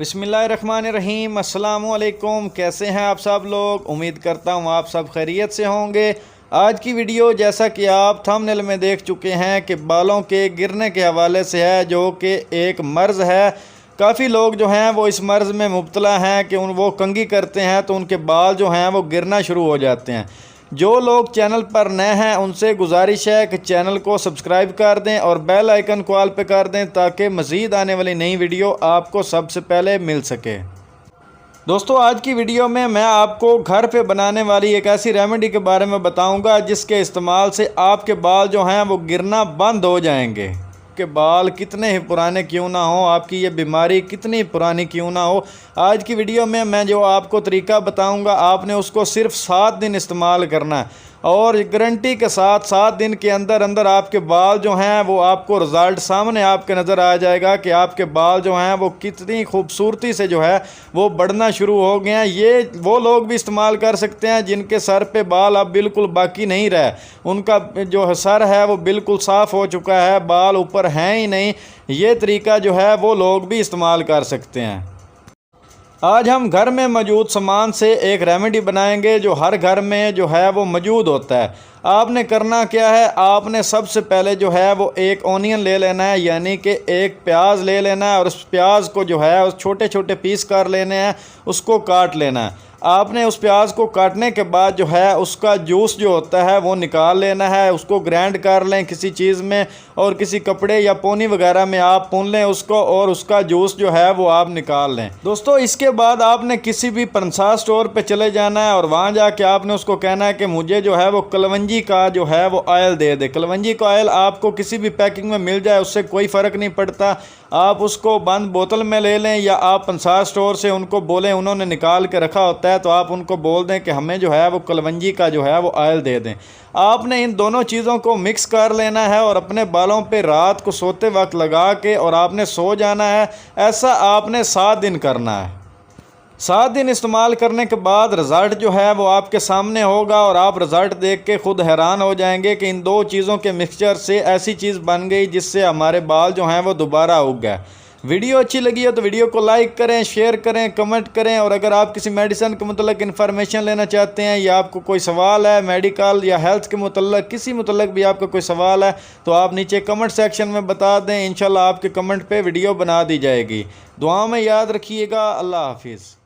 बिस्मिल्लाहिर्रहमानिर्रहीम। अस्सलामुअलैकुम। कैसे हैं आप सब लोग? उम्मीद करता हूँ आप सब खैरियत से होंगे। आज की वीडियो जैसा कि आप थंबनेल में देख चुके हैं कि बालों के गिरने के हवाले से है, जो कि एक मर्ज़ है। काफ़ी लोग जो हैं वो इस मर्ज़ में मुब्तला हैं कि वो कंघी करते हैं तो उनके बाल जो हैं वो गिरना शुरू हो जाते हैं। जो लोग चैनल पर नए हैं उनसे गुजारिश है कि चैनल को सब्सक्राइब कर दें और बेल आइकन को ऑल पे कर दें ताकि मज़ीद आने वाली नई वीडियो आपको सबसे पहले मिल सके। दोस्तों, आज की वीडियो में मैं आपको घर पे बनाने वाली एक ऐसी रेमेडी के बारे में बताऊंगा जिसके इस्तेमाल से आपके बाल जो हैं वो गिरना बंद हो जाएंगे। के बाल कितने ही पुराने क्यों ना हो, आपकी ये बीमारी कितनी पुरानी क्यों ना हो, आज की वीडियो में मैं जो आपको तरीका बताऊंगा आपने उसको सिर्फ 7 दिन इस्तेमाल करना है और गारंटी के साथ 7 दिन के अंदर अंदर आपके बाल जो हैं वो आपको रिज़ल्ट सामने आपके नज़र आ जाएगा कि आपके बाल जो हैं वो कितनी खूबसूरती से जो है वो बढ़ना शुरू हो गए हैं। ये वो लोग भी इस्तेमाल कर सकते हैं जिनके सर पे बाल अब बिल्कुल बाकी नहीं रहे, उनका जो सर है वो बिल्कुल साफ़ हो चुका है, बाल ऊपर हैं ही नहीं। ये तरीका जो है वो लोग भी इस्तेमाल कर सकते हैं। आज हम घर में मौजूद सामान से एक रेमेडी बनाएंगे जो हर घर में जो है वो मौजूद होता है। आपने करना क्या है, आपने सबसे पहले जो है वो एक ऑनियन ले लेना है, यानी कि एक प्याज ले लेना है और उस प्याज को जो है उस छोटे छोटे पीस कर लेने हैं, उसको काट लेना है। आपने उस प्याज को काटने के बाद जो है उसका जूस जो होता है वो निकाल लेना है, उसको ग्राइंड कर लें किसी चीज़ में और किसी कपड़े या पोनी वगैरह में आप पून लें उसको और उसका जूस जो है वो आप निकाल लें। दोस्तों, इसके बाद आपने किसी भी पंसार स्टोर पे चले जाना है और वहाँ जाके आपने उसको कहना है कि मुझे जो है वो कलवंजी का जो है वो ऑयल दे दे। कलवंजी का ऑयल आपको किसी भी पैकिंग में मिल जाए, उससे कोई फ़र्क नहीं पड़ता। आप उसको बंद बोतल में ले लें या आप पंसार स्टोर से उनको बोलें, उन्होंने निकाल के रखा होता है तो आप उनको बोल दें कि हमें जो है वो कलवंजी का जो है वो ऑयल दे दें। आपने इन दोनों चीज़ों को मिक्स कर लेना है और अपने बालों पे रात को सोते वक्त लगा के और आपने सो जाना है। ऐसा आपने 7 दिन करना है। 7 दिन इस्तेमाल करने के बाद रिज़ल्ट जो है वो आपके सामने होगा और आप रिज़ल्ट देख के ख़ुद हैरान हो जाएंगे कि इन दो चीज़ों के मिक्सचर से ऐसी चीज़ बन गई जिससे हमारे बाल जो हैं वो दोबारा उग गए। वीडियो अच्छी लगी हो तो वीडियो को लाइक करें, शेयर करें, कमेंट करें और अगर आप किसी मेडिसिन के मतलब इन्फॉर्मेशन लेना चाहते हैं या आपको कोई सवाल है मेडिकल या हेल्थ के मतलब किसी मतलब भी आपका कोई सवाल है तो आप नीचे कमेंट सेक्शन में बता दें। इंशाल्लाह आपके कमेंट पे वीडियो बना दी जाएगी। दुआ में याद रखिएगा। अल्लाह हाफिज़।